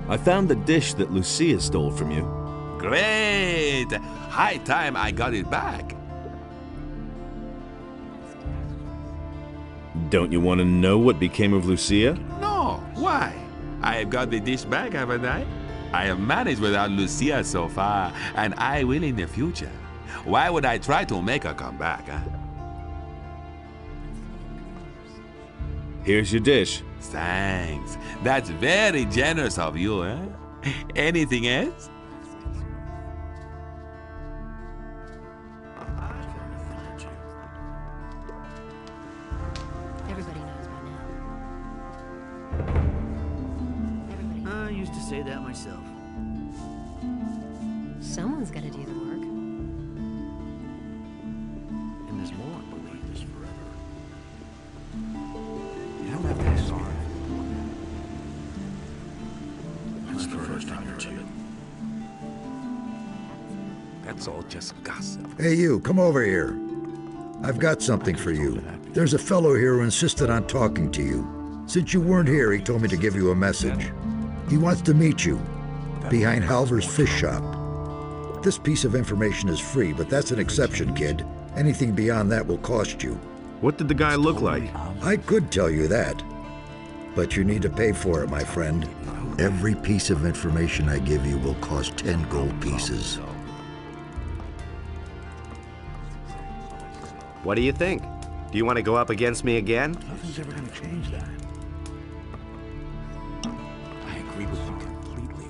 I found the dish that Lucia stole from you. Great! High time I got it back. Don't you want to know what became of Lucia? No, why? I have got the dish back, haven't I? I have managed without Lucia so far, and I will in the future. Why would I try to make her come back, huh? Here's your dish. Thanks. That's very generous of you, huh? Anything else? Everybody knows by now. I used to say that myself. Someone's got to do the work. And there's more, believe this forever. You don't have to be sorry. That's the first time you're it. That's all just gossip. Hey, you, come over here. I've got something for you. There's a fellow here who insisted on talking to you. Since you weren't here, he told me to give you a message. He wants to meet you, behind Halver's fish shop. This piece of information is free, but that's an exception, kid. Anything beyond that will cost you. What did the guy look like? I could tell you that, but you need to pay for it, my friend. Every piece of information I give you will cost 10 gold pieces. What do you think? Do you want to go up against me again? Nothing's ever gonna change that. I agree with you completely.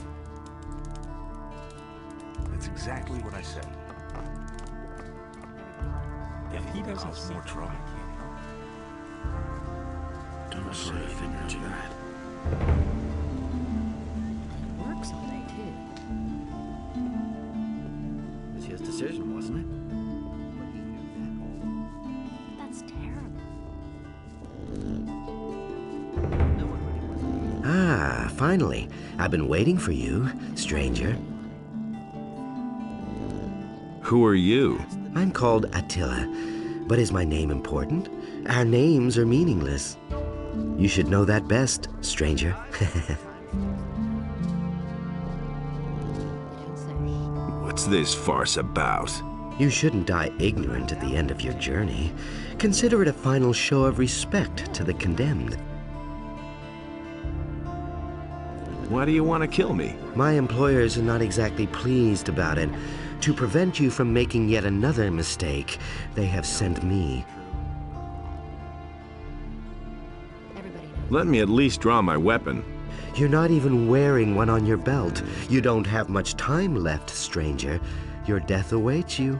That's exactly what I said. If he doesn't see more trouble, don't say a thing or two. Works all day, too. It was his decision, wasn't it? That's terrible. Ah, finally. I've been waiting for you, stranger. Who are you? I'm called Attila, but is my name important? Our names are meaningless. You should know that best, stranger. What's this farce about? You shouldn't die ignorant at the end of your journey. Consider it a final show of respect to the condemned. Why do you want to kill me? My employers are not exactly pleased about it. To prevent you from making yet another mistake, they have sent me. Everybody knows. Let me at least draw my weapon. You're not even wearing one on your belt. You don't have much time left, stranger. Your death awaits you.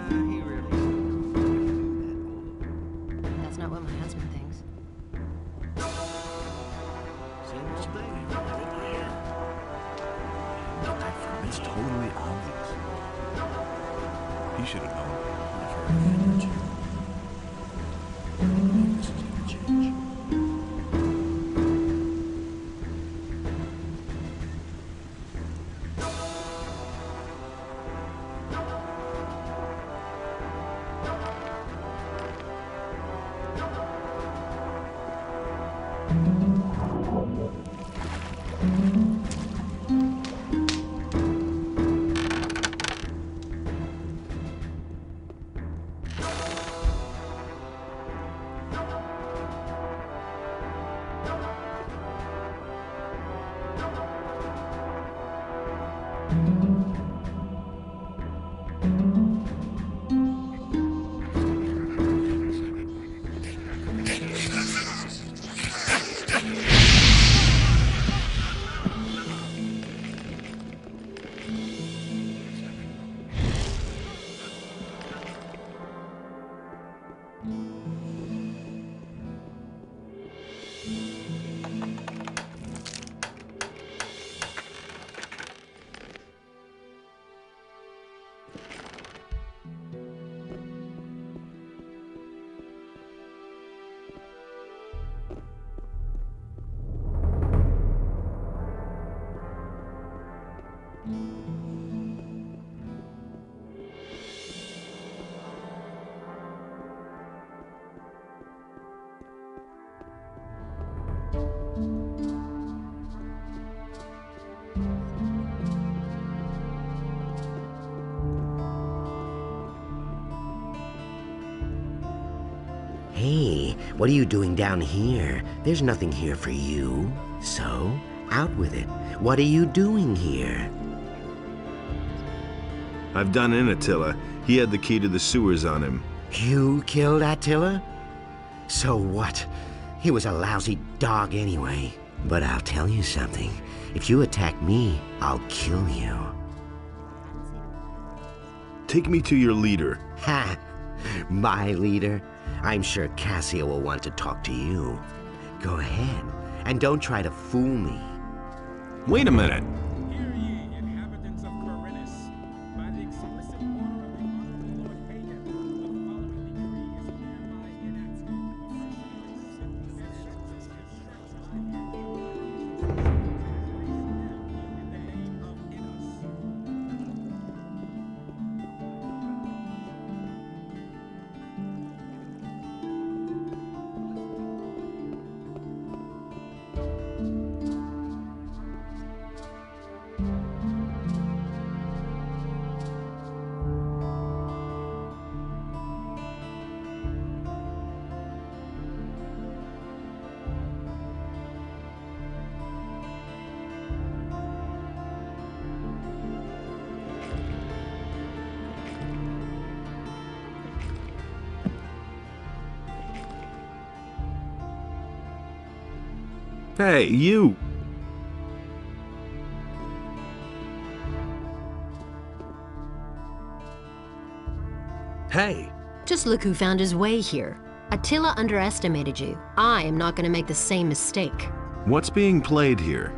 He really That's not what my husband thinks. seems to be. It's totally obvious. He should have known. I've heard a thing or two. This is gonna change. What are you doing down here? There's nothing here for you. So, out with it. What are you doing here? I've done in Attila. He had the key to the sewers on him. You killed Attila? So what? He was a lousy dog anyway. But I'll tell you something. If you attack me, I'll kill you. Take me to your leader. Ha! My leader? I'm sure Cassia will want to talk to you. Go ahead, and don't try to fool me. Wait a minute. Hear ye, inhabitants of Corinus. By the explicit order of the Honorable Lord Hagen, the following decree is hereby Hey, you! Hey! Just look who found his way here. Attila underestimated you. I am not going to make the same mistake. What's being played here?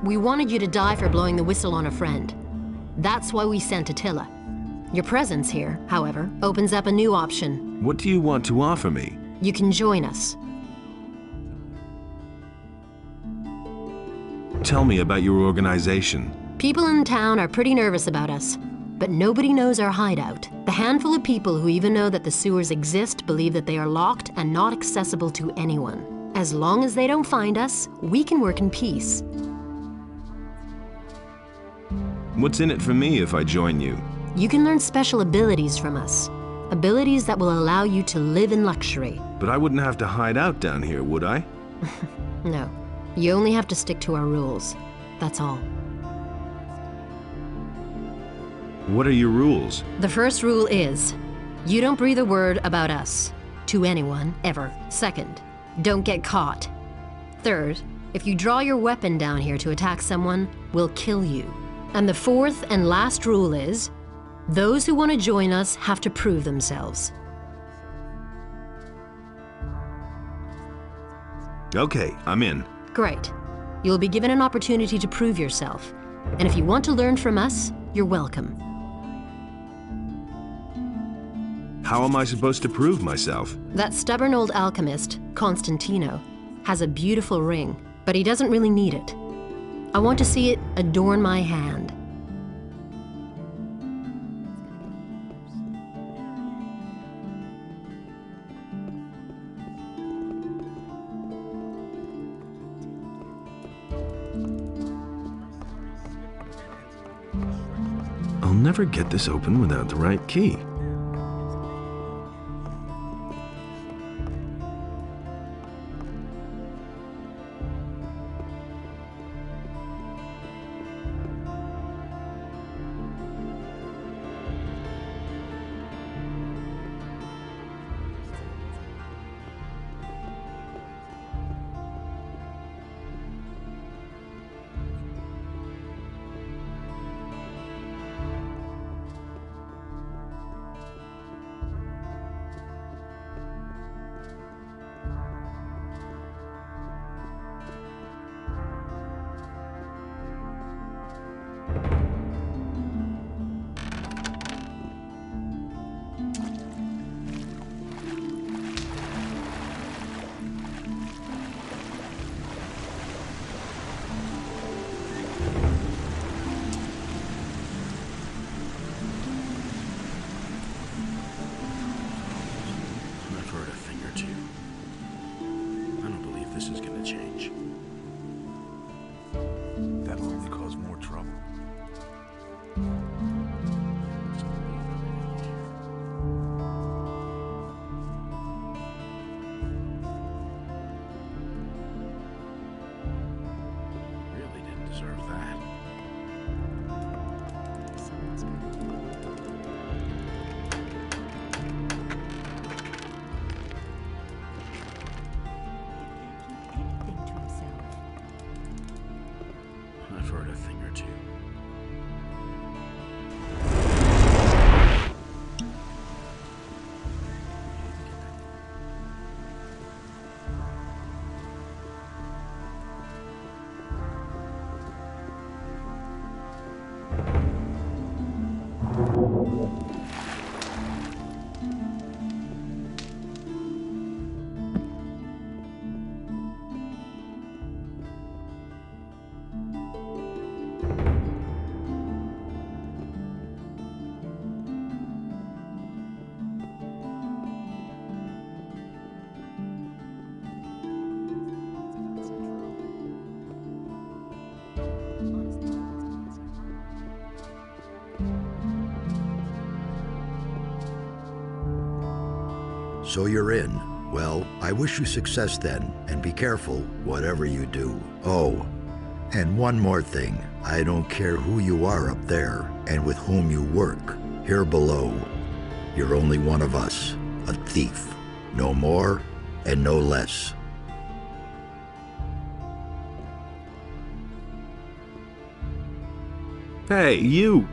We wanted you to die for blowing the whistle on a friend. That's why we sent Attila. Your presence here, however, opens up a new option. What do you want to offer me? You can join us. Tell me about your organization. People in town are pretty nervous about us, but nobody knows our hideout. The handful of people who even know that the sewers exist believe that they are locked and not accessible to anyone. As long as they don't find us, we can work in peace. What's in it for me if I join you? You can learn special abilities from us. Abilities that will allow you to live in luxury. But I wouldn't have to hide out down here, would I? No, you only have to stick to our rules. That's all. What are your rules? The first rule is, you don't breathe a word about us to anyone, ever. Second, don't get caught. Third, if you draw your weapon down here to attack someone, we'll kill you. And the fourth and last rule is, those who want to join us have to prove themselves. Okay, I'm in. Great. You'll be given an opportunity to prove yourself. And if you want to learn from us, you're welcome. How am I supposed to prove myself? That stubborn old alchemist, Constantino, has a beautiful ring, but he doesn't really need it. I want to see it adorn my hand. I'll never get this open without the right key. I've heard a thing or two. I don't believe this is gonna change. That'll only cause more trouble. Just believe everything you hear. deserve that. I've heard a thing or two. So you're in. Well, I wish you success then, and be careful, whatever you do. Oh, and one more thing. I don't care who you are up there, and with whom you work. Here below, you're only one of us, a thief. No more, and no less. Hey, you!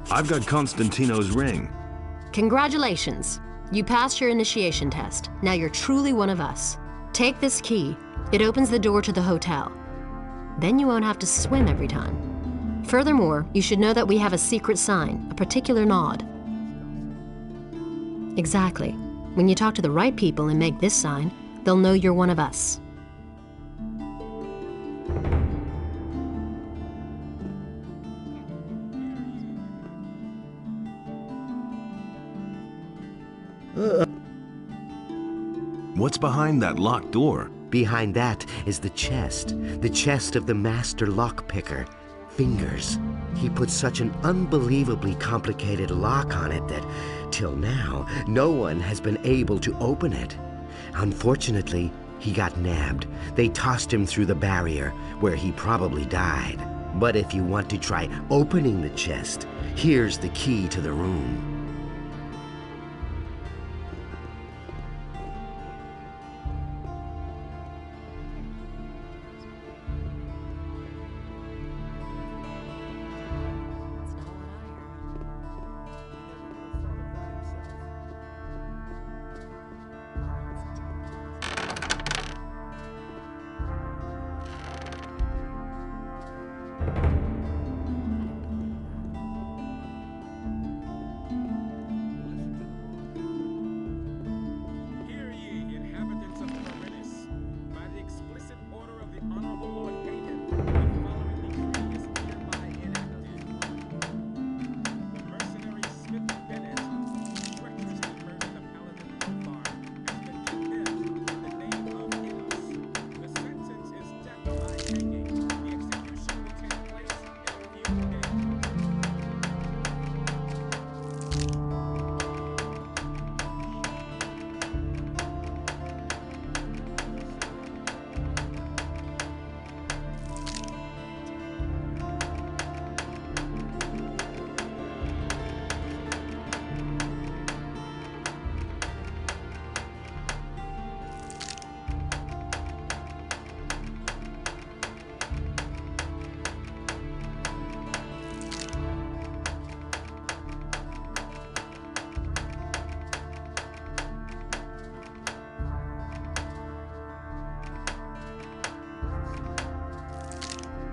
I've got Constantino's ring. Congratulations. You passed your initiation test. Now you're truly one of us. Take this key. It opens the door to the hotel. Then you won't have to swim every time. Furthermore, you should know that we have a secret sign, a particular nod. Exactly. When you talk to the right people and make this sign, they'll know you're one of us. What's behind that locked door? Behind that is the chest of the master lockpicker, Fingers. He put such an unbelievably complicated lock on it that, till now, no one has been able to open it. Unfortunately, he got nabbed. They tossed him through the barrier, where he probably died. But if you want to try opening the chest, here's the key to the room. Hear ye, inhabitants of Corinus. By the explicit order of the Honorable Lord Hagen, the following decree is hereby enacted. The mercenary Smith Bennett, who treacherously murdered the paladin Lothar, has been condemned in the name of Ilos. The sentence is death by hanging. The execution will take place in a few days.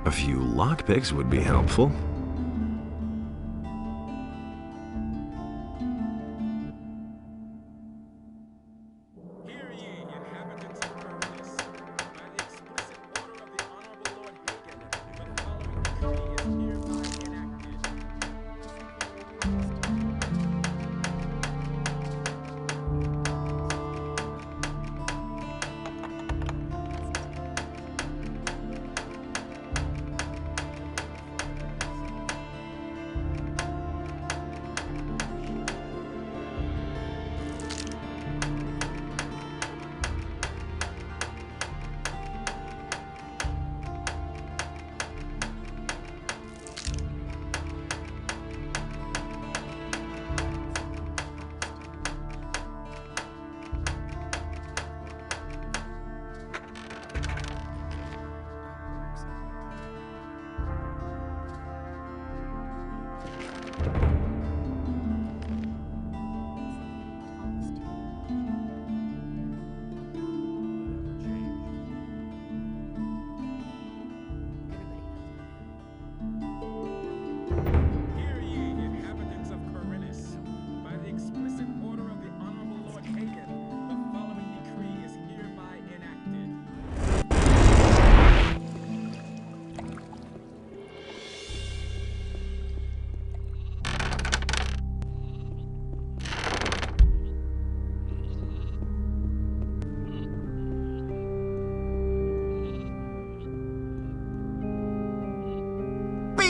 A few lockpicks would be helpful. Hear ye, inhabitants of Corinus. By the explicit order of the Honorable Lord Hagen, the following decree is hereby enacted.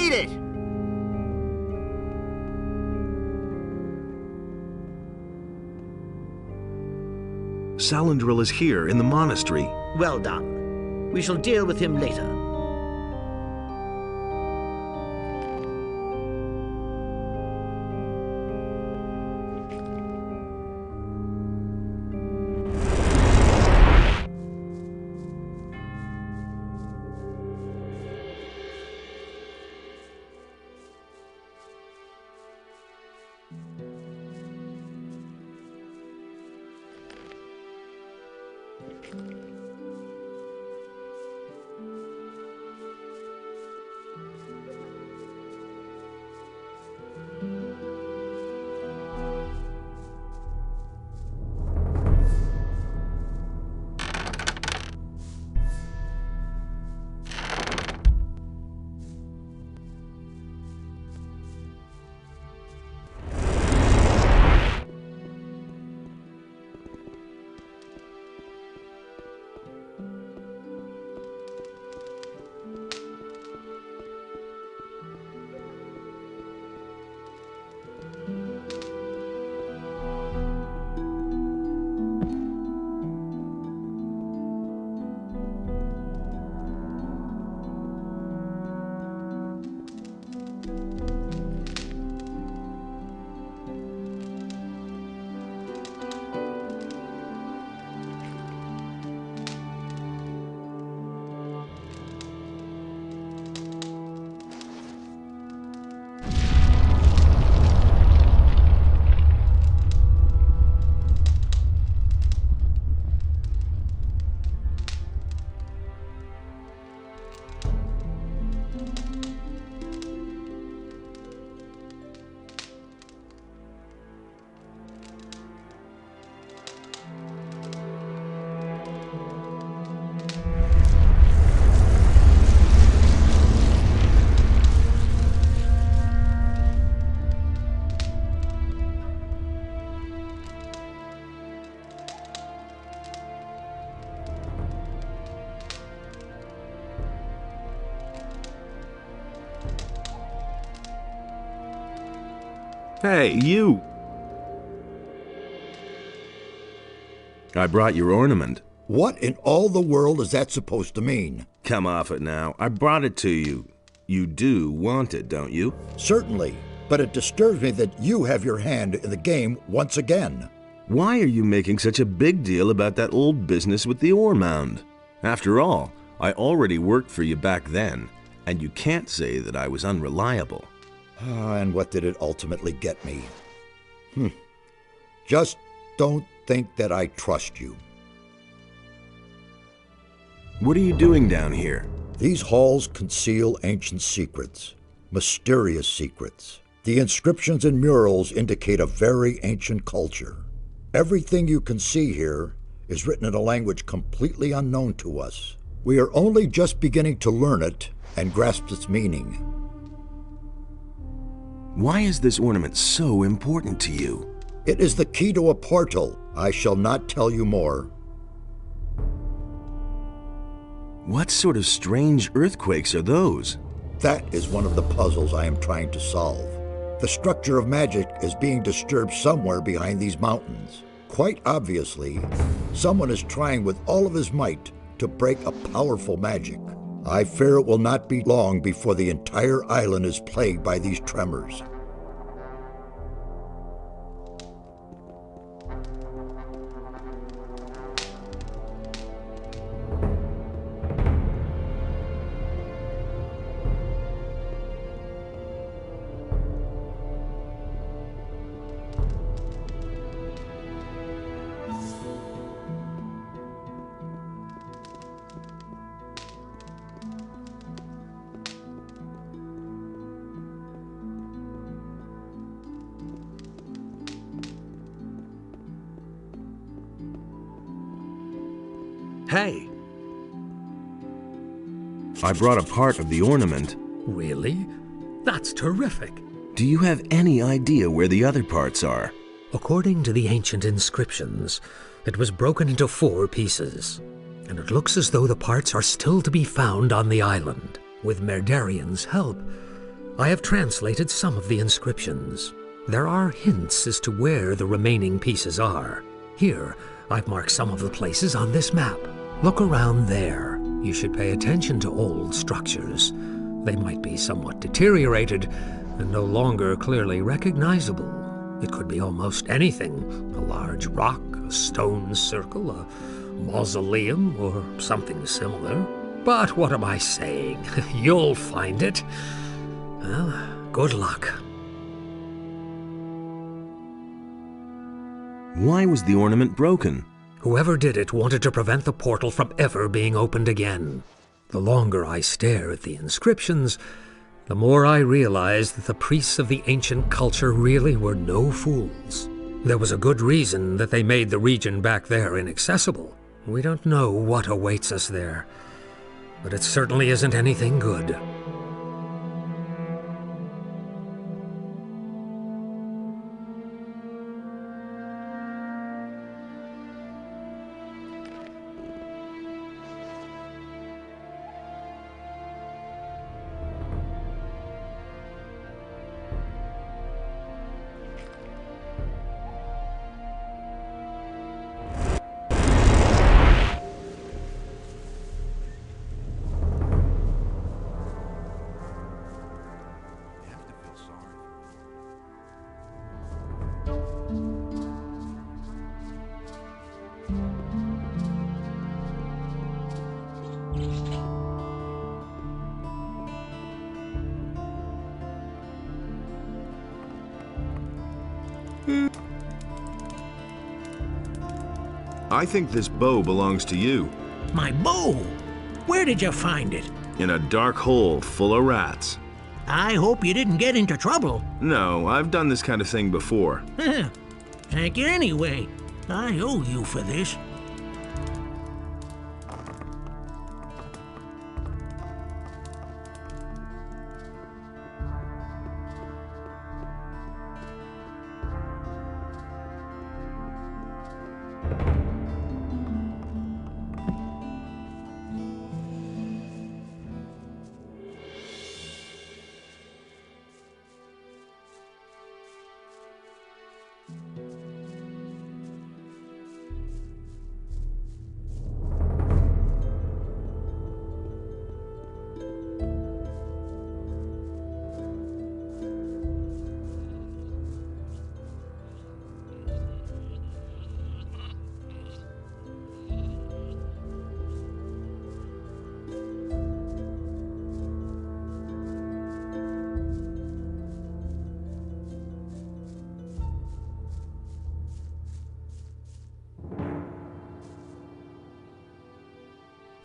Eat it! Salandril is here in the monastery. Well done. We shall deal with him later. Hey, you! I brought your ornament. What in all the world is that supposed to mean? Come off it now. I brought it to you. You do want it, don't you? Certainly, but it disturbs me that you have your hand in the game once again. Why are you making such a big deal about that old business with the ore mound? After all, I already worked for you back then, and you can't say that I was unreliable. And what did it ultimately get me? Just don't think that I trust you. What are you doing down here? These halls conceal ancient secrets, mysterious secrets. The inscriptions and murals indicate a very ancient culture. Everything you can see here is written in a language completely unknown to us. We are only just beginning to learn it and grasp its meaning. Why is this ornament so important to you? It is the key to a portal. I shall not tell you more. What sort of strange earthquakes are those? That is one of the puzzles I am trying to solve. The structure of magic is being disturbed somewhere behind these mountains. Quite obviously, someone is trying with all of his might to break a powerful magic. I fear it will not be long before the entire island is plagued by these tremors. Hey! I brought a part of the ornament. Really? That's terrific! Do you have any idea where the other parts are? According to the ancient inscriptions, it was broken into 4 pieces, and it looks as though the parts are still to be found on the island. With Merdarian's help, I have translated some of the inscriptions. There are hints as to where the remaining pieces are. Here, I've marked some of the places on this map. Look around there. You should pay attention to old structures. They might be somewhat deteriorated and no longer clearly recognizable. It could be almost anything. A large rock, a stone circle, a mausoleum, or something similar. But what am I saying? You'll find it. Well, good luck. Why was the ornament broken? Whoever did it wanted to prevent the portal from ever being opened again. The longer I stare at the inscriptions, the more I realize that the priests of the ancient culture really were no fools. There was a good reason that they made the region back there inaccessible. We don't know what awaits us there, but it certainly isn't anything good. I think this bow belongs to you. My bow? Where did you find it? In a dark hole full of rats. I hope you didn't get into trouble. No, I've done this kind of thing before. Thank you anyway. I owe you for this.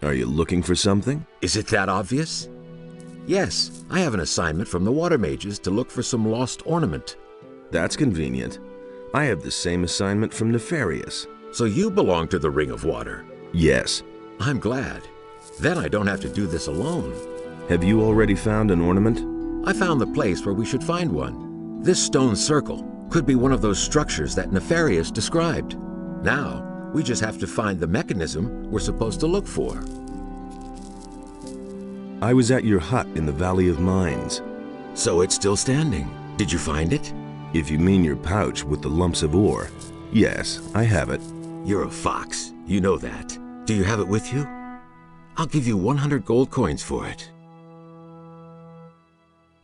Are you looking for something? Is it that obvious? Yes, I have an assignment from the water mages to look for some lost ornament. That's convenient. I have the same assignment from Nefarious. So you belong to the Ring of Water? Yes. I'm glad. Then I don't have to do this alone. Have you already found an ornament? I found the place where we should find one. This stone circle could be one of those structures that Nefarious described. Now, we just have to find the mechanism we're supposed to look for. I was at your hut in the Valley of Mines. So it's still standing. Did you find it? If you mean your pouch with the lumps of ore, yes, I have it. You're a fox. You know that. Do you have it with you? I'll give you 100 gold coins for it.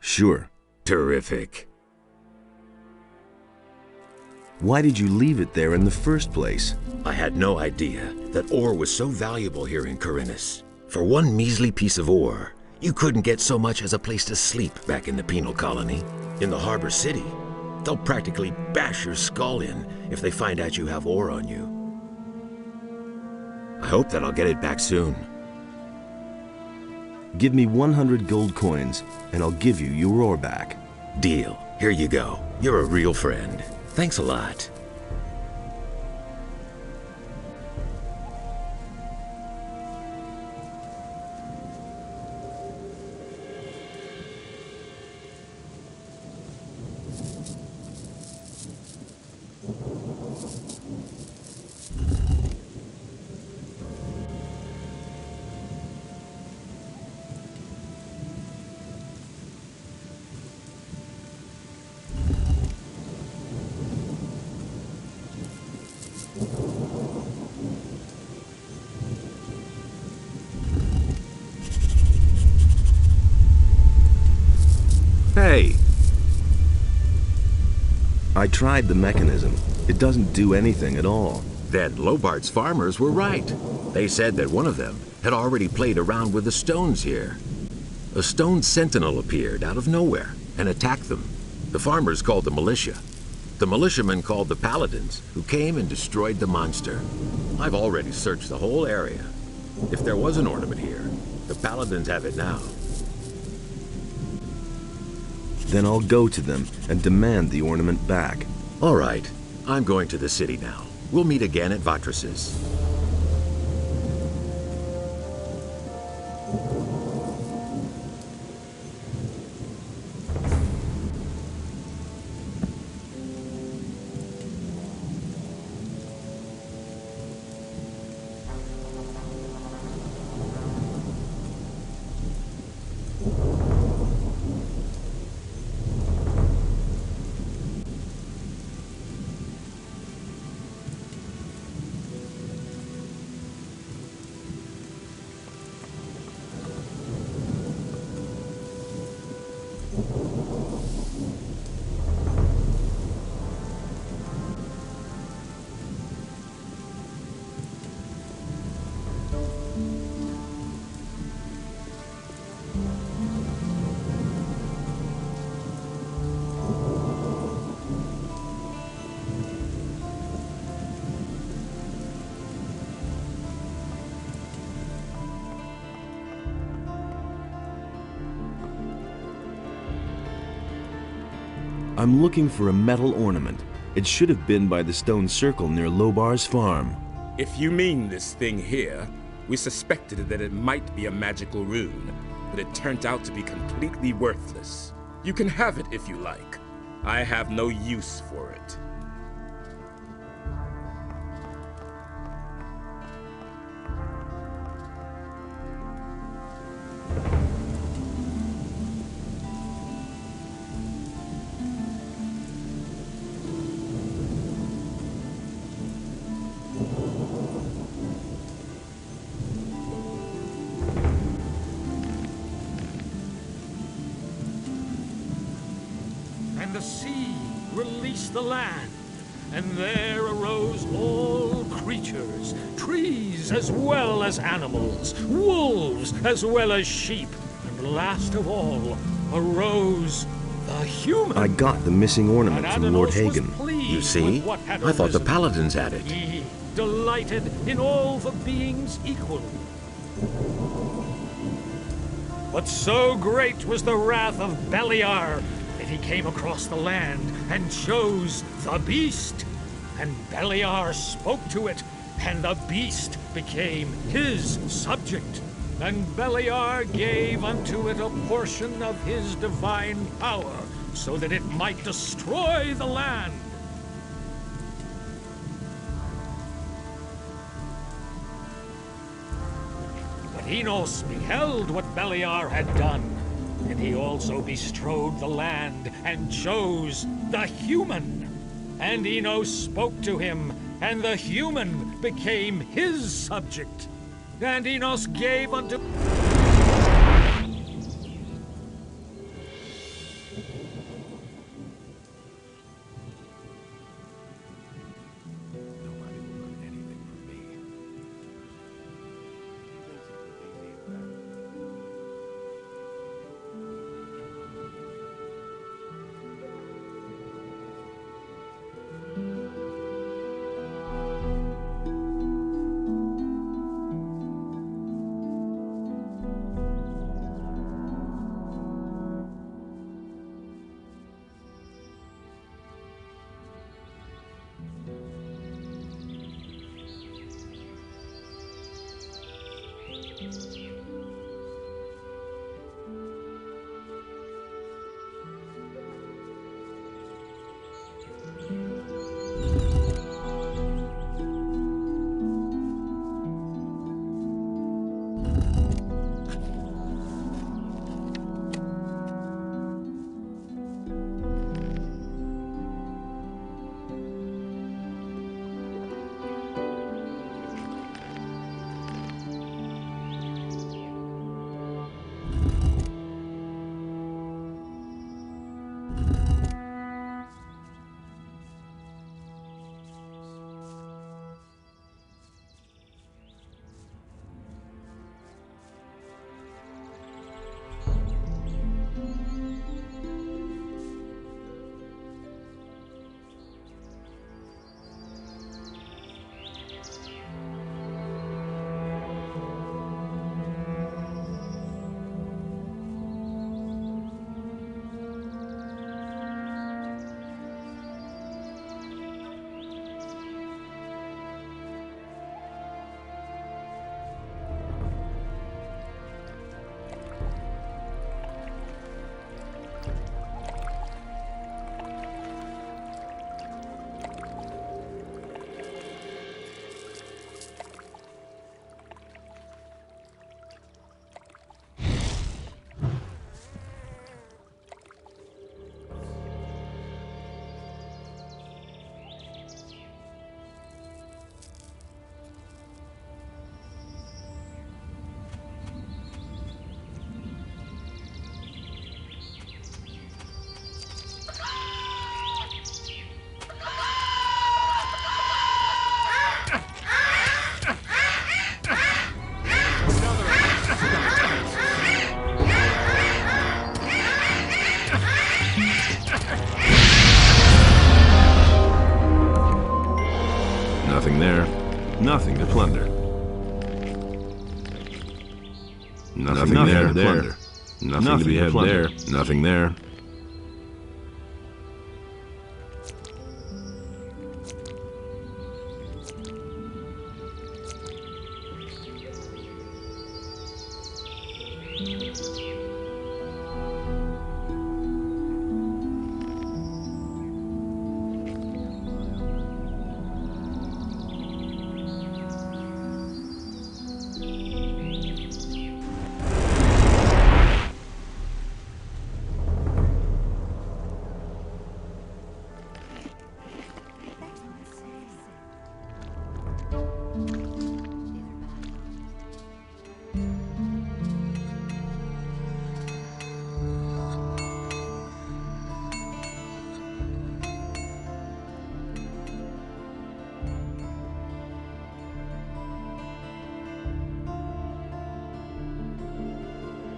Sure. Terrific. Why did you leave it there in the first place? I had no idea that ore was so valuable here in Corinus. For one measly piece of ore, you couldn't get so much as a place to sleep back in the penal colony. In the harbor city, they'll practically bash your skull in if they find out you have ore on you. I hope that I'll get it back soon. Give me 100 gold coins, and I'll give you your ore back. Deal. Here you go. You're a real friend. Thanks a lot. Hey! I tried the mechanism. It doesn't do anything at all. Then Lobart's farmers were right. They said that one of them had already played around with the stones here. A stone sentinel appeared out of nowhere and attacked them. The farmers called the militia. The militiamen called the paladins, who came and destroyed the monster. I've already searched the whole area. If there was an ornament here, the paladins have it now. Then I'll go to them and demand the ornament back. All right, I'm going to the city now. We'll meet again at Vatris's. I'm looking for a metal ornament. It should have been by the stone circle near Lobar's farm. If you mean this thing here, we suspected that it might be a magical rune, but it turned out to be completely worthless. You can have it if you like. I have no use for it. And the sea released the land, and there arose all creatures, trees as well as animals, wolves as well as sheep, and last of all arose the human. I got the missing ornament from Lord Hagen. You see? I thought the paladins had it. He delighted in all the beings equal. But so great was the wrath of Beliar that he came across the land and chose the beast. And Beliar spoke to it, and the beast became his subject. And Beliar gave unto it a portion of his divine power, so that it might destroy the land. But Enos beheld what Beliar had done, and he also bestrode the land and chose the human. And Enos spoke to him, and the human became his subject. And Enos gave unto... Nothing there. There. Nothing to be had there. Nothing there.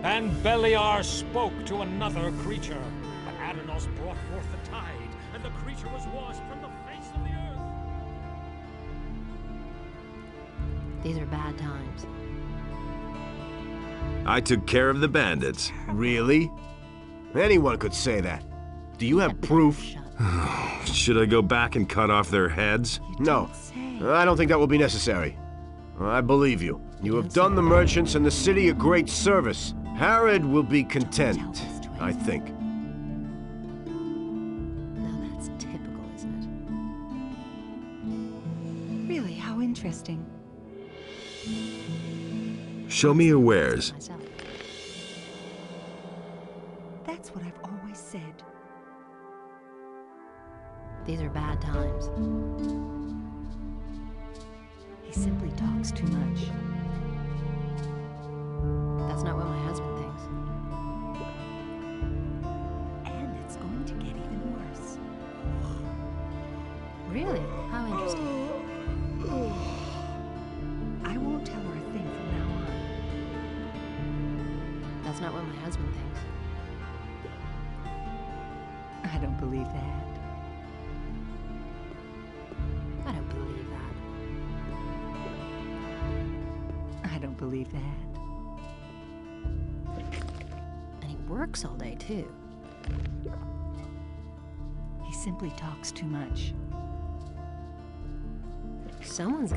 And Beliar spoke to another creature, but Adanos brought forth the tide, and the creature was washed from the face of the earth. These are bad times. I took care of the bandits. Really? Anyone could say that. Do you have proof? Should I go back and cut off their heads? No, I don't think that will be necessary. I believe you. You have done the merchants and the city a great service. Harrod will be content, I think. Now that's typical, isn't it? Really, how interesting. Show me your wares. That's what I've always said. These are bad times. He simply talks too much. That's not what my husband thinks. And it's going to get even worse. Really? How interesting. I won't tell her a thing from now on. That's not what my husband thinks. I don't believe that. I don't believe that. I don't believe that. Works all day, too. He simply talks too much. Someone's...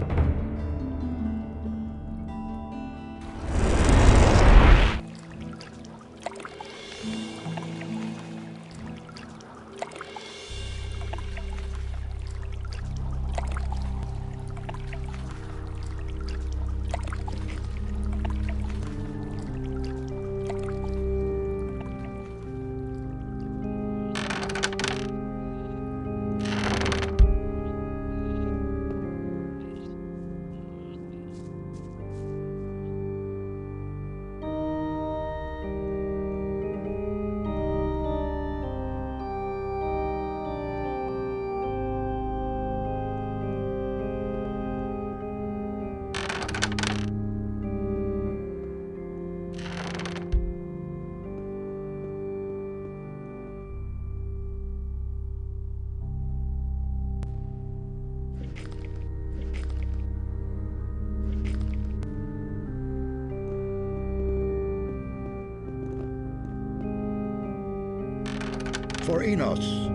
For Enos.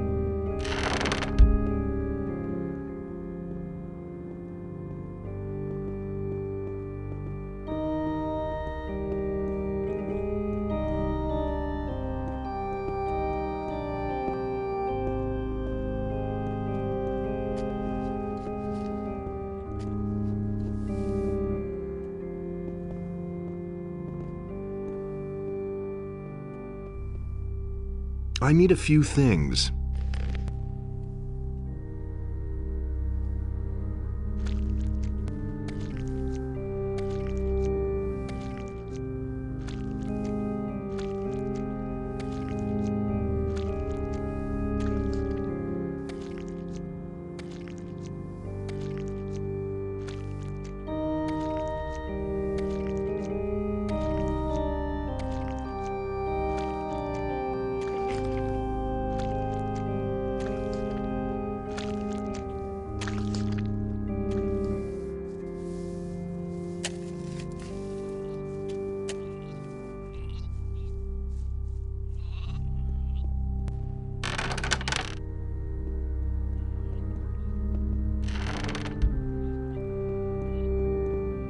I need a few things.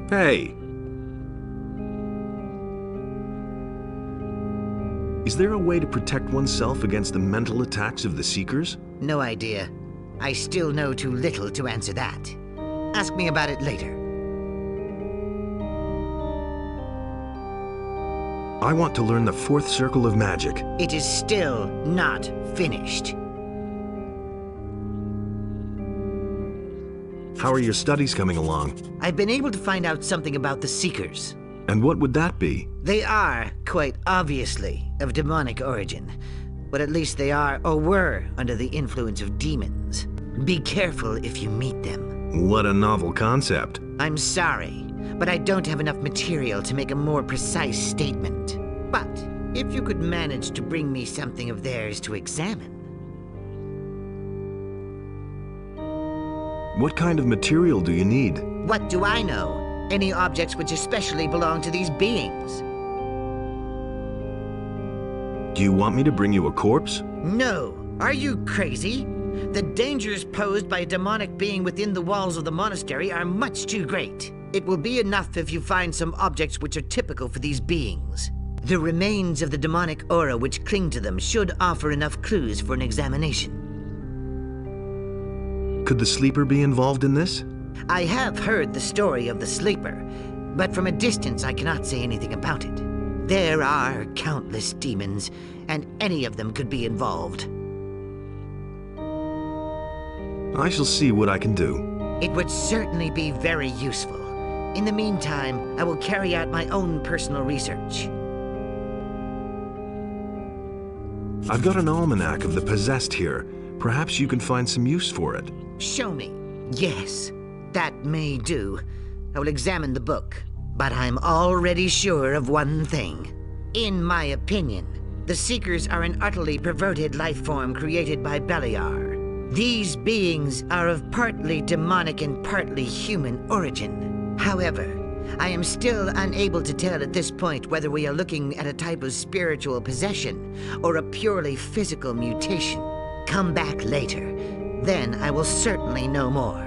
Hey! Is there a way to protect oneself against the mental attacks of the Seekers? No idea. I still know too little to answer that. Ask me about it later. I want to learn the fourth circle of magic. It is still not finished. How are your studies coming along? I've been able to find out something about the Seekers. And what would that be? They are, quite obviously, of demonic origin. But at least they are, or were, under the influence of demons. Be careful if you meet them. What a novel concept. I'm sorry, but I don't have enough material to make a more precise statement. But if you could manage to bring me something of theirs to examine. What kind of material do you need? What do I know? Any objects which especially belong to these beings. Do you want me to bring you a corpse? No. Are you crazy? The dangers posed by a demonic being within the walls of the monastery are much too great. It will be enough if you find some objects which are typical for these beings. The remains of the demonic aura which cling to them should offer enough clues for an examination. Could the Sleeper be involved in this? I have heard the story of the Sleeper, but from a distance I cannot say anything about it. There are countless demons, and any of them could be involved. I shall see what I can do. It would certainly be very useful. In the meantime, I will carry out my own personal research. I've got an almanac of the possessed here. Perhaps you can find some use for it. Show me. Yes, that may do. I will examine the book, but I'm already sure of one thing. In my opinion, the Seekers are an utterly perverted life form created by Beliar. These beings are of partly demonic and partly human origin. However, I am still unable to tell at this point whether we are looking at a type of spiritual possession or a purely physical mutation. Come back later. Then I will certainly know more.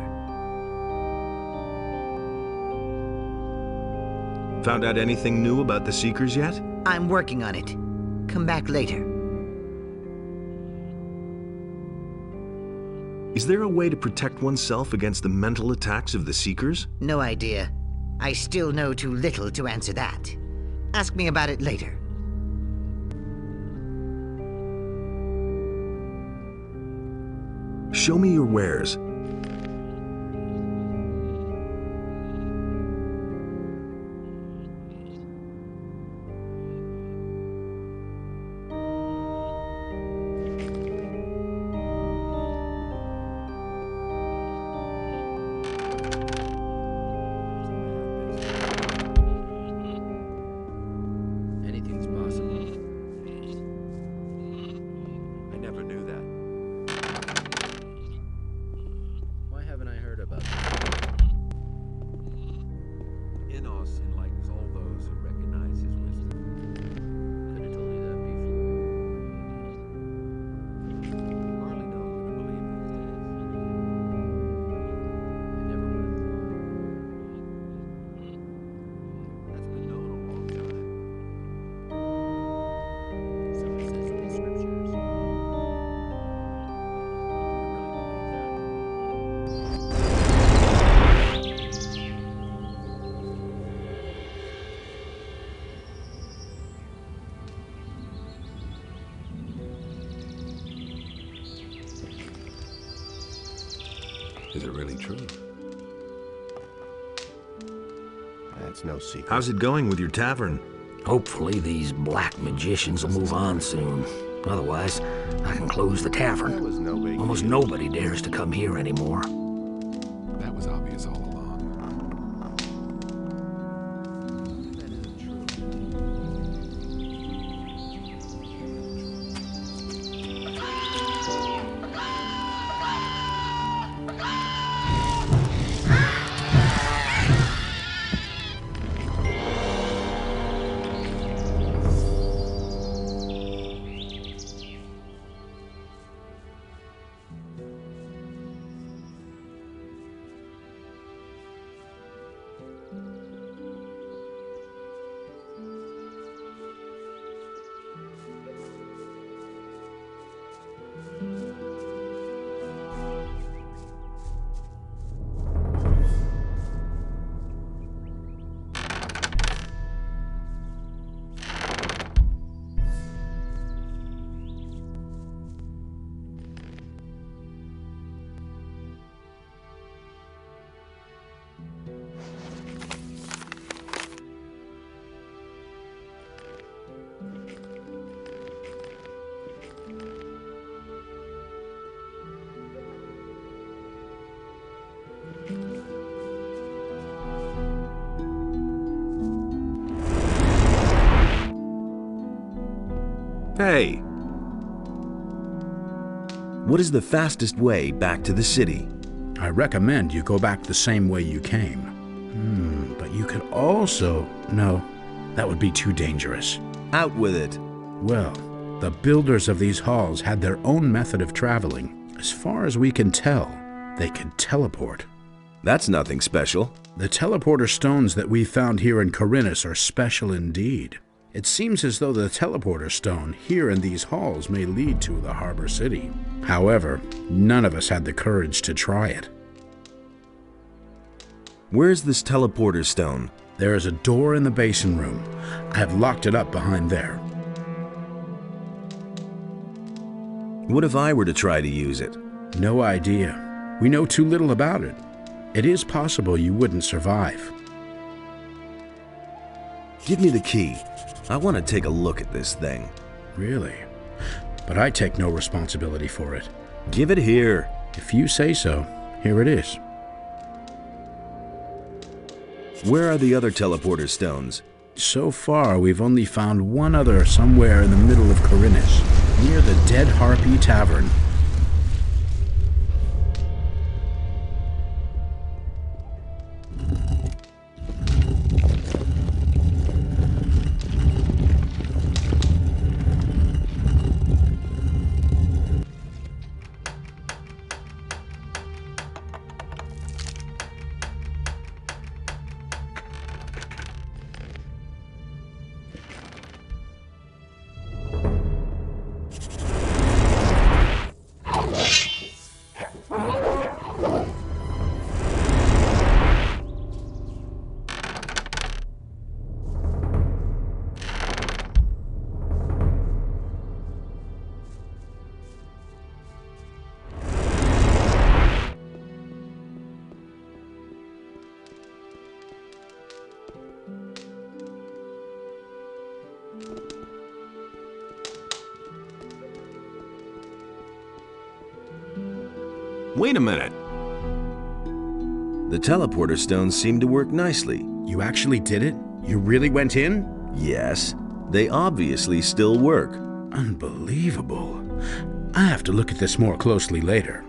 Found out anything new about the Seekers yet? I'm working on it. Come back later. Is there a way to protect oneself against the mental attacks of the Seekers? No idea. I still know too little to answer that. Ask me about it later. Show me your wares. Anything's possible. I never knew that. Why haven't I heard about that? Enos enlightens all those who recognize his wisdom. Could have told you that before. Hardly know who to believe these days. I never would have thought. That's been known a long time. So it says in the scriptures. Do you Is it really true? That's no secret. How's it going with your tavern? Hopefully these black magicians will move on soon. Otherwise, I can close the tavern. That was no big Almost deal. nobody dares to come here anymore. That was obvious all along. That isn't true. Hey! What is the fastest way back to the city? I recommend you go back the same way you came. But you could also... No, that would be too dangerous. Out with it. Well, the builders of these halls had their own method of traveling. As far as we can tell, they could teleport. That's nothing special. The teleporter stones that we found here in Corinus are special indeed. It seems as though the teleporter stone here in these halls may lead to the harbor city. However, none of us had the courage to try it. Where's this teleporter stone? There is a door in the basin room. I have locked it up behind there. What if I were to try to use it? No idea. We know too little about it. It is possible you wouldn't survive. Give me the key. I want to take a look at this thing. Really? But I take no responsibility for it. Give it here. If you say so, here it is. Where are the other teleporter stones? So far, we've only found one other somewhere in the middle of Corinus, near the Dead Harpy Tavern. Wait a minute. The teleporter stones seem to work nicely. You actually did it? You really went in? Yes. They obviously still work. Unbelievable. I have to look at this more closely later.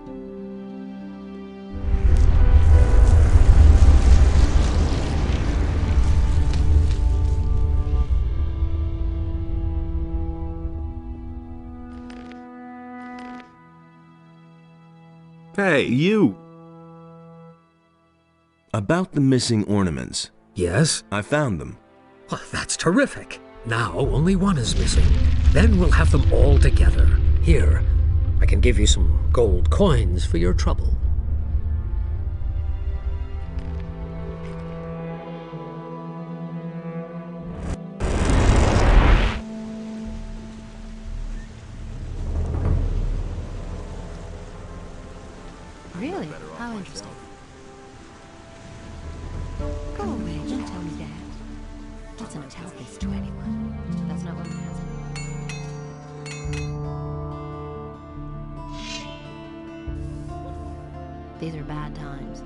Hey, you! About the missing ornaments. Yes? I found them. Well, that's terrific. Now only one is missing. Then we'll have them all together. Here, I can give you some gold coins for your trouble. Really? How interesting. Go away, don't tell me that. Let's not tell this to anyone. That's not what I'm asking. These are bad times.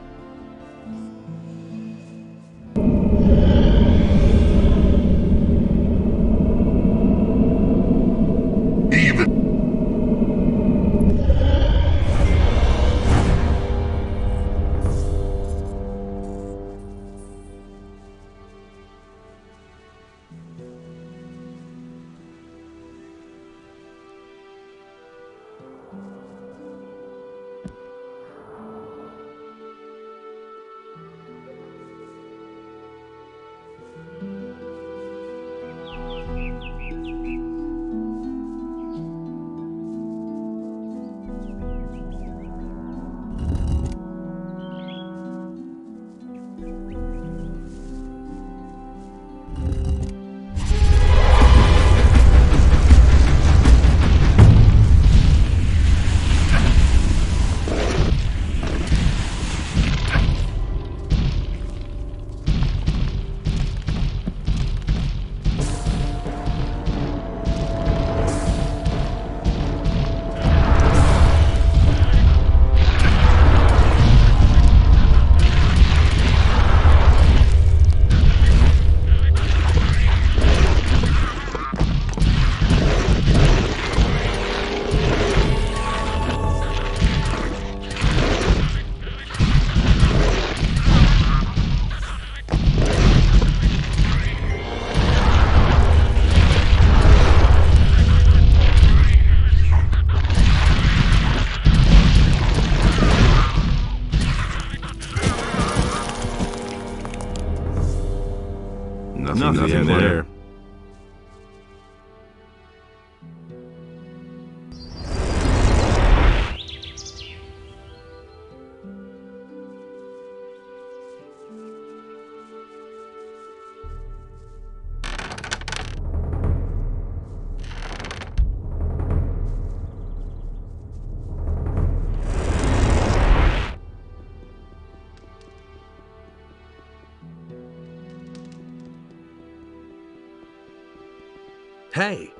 Hey.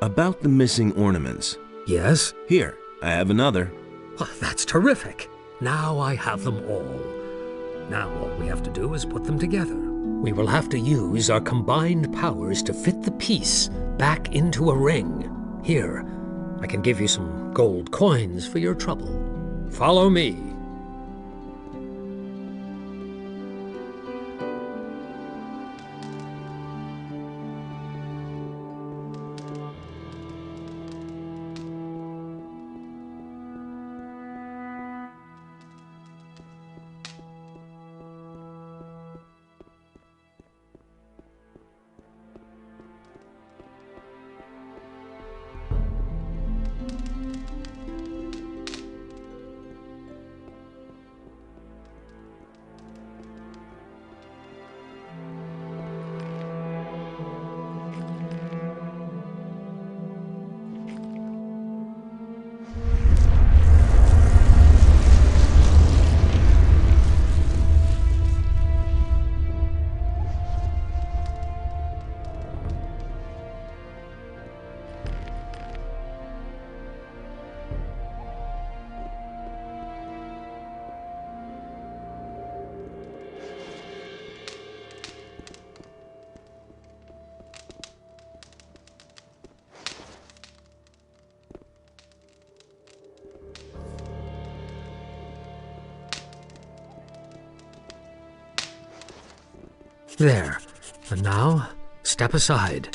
About the missing ornaments. Yes? Here, I have another. Oh, that's terrific. Now I have them all. Now all we have to do is put them together. We will have to use our combined powers to fit the piece back into a ring. Here, I can give you some gold coins for your trouble. Follow me. There. And now, step aside.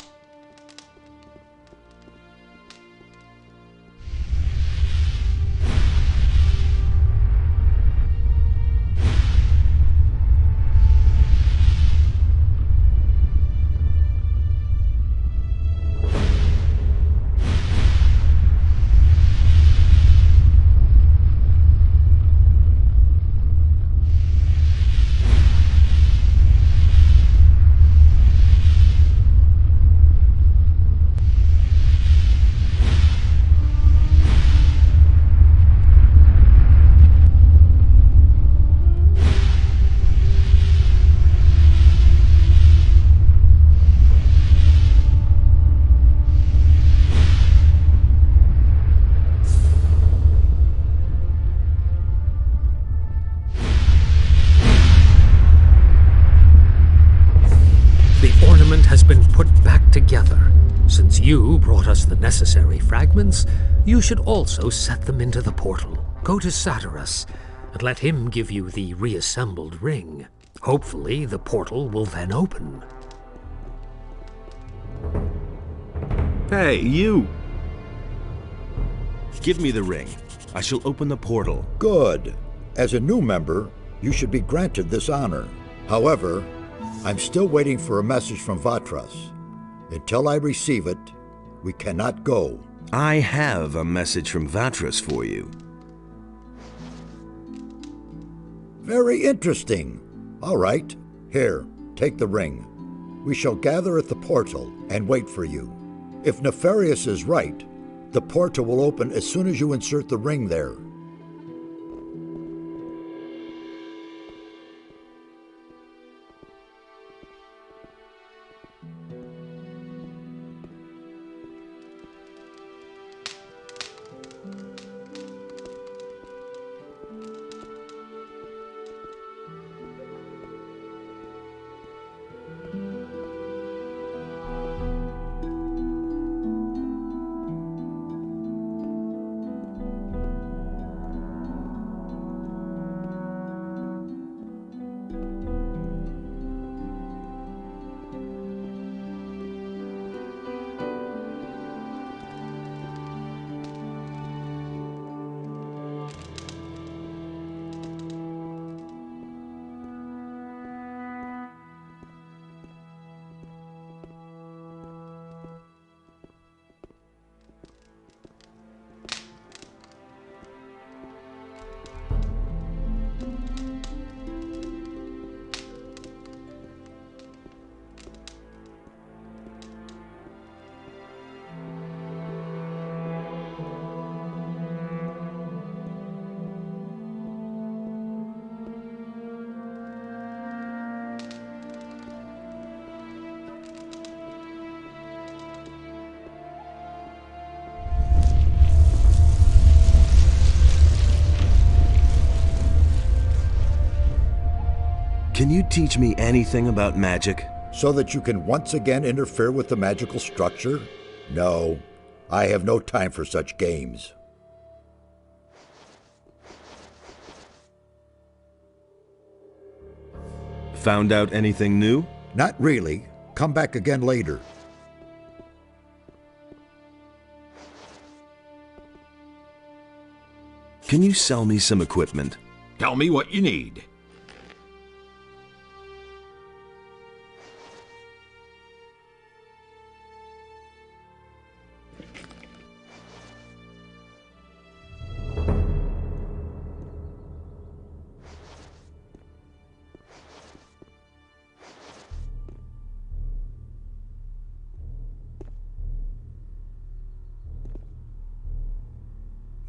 Together. Since you brought us the necessary fragments, you should also set them into the portal. Go to Satyrus and let him give you the reassembled ring. Hopefully, the portal will then open. Hey, you! Give me the ring. I shall open the portal. Good. As a new member, you should be granted this honor. However, I'm still waiting for a message from Vatras. Until I receive it, we cannot go. I have a message from Vatras for you. Very interesting. All right, here, take the ring. We shall gather at the portal and wait for you. If Nefarious is right, the portal will open as soon as you insert the ring there. Can you teach me anything about magic? So that you can once again interfere with the magical structure? No, I have no time for such games. Found out anything new? Not really. Come back again later. Can you sell me some equipment? Tell me what you need.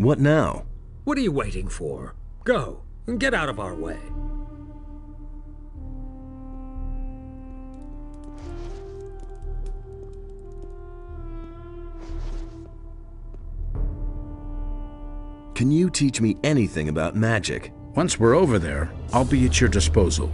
What now? What are you waiting for? Go, and get out of our way. Can you teach me anything about magic? Once we're over there, I'll be at your disposal.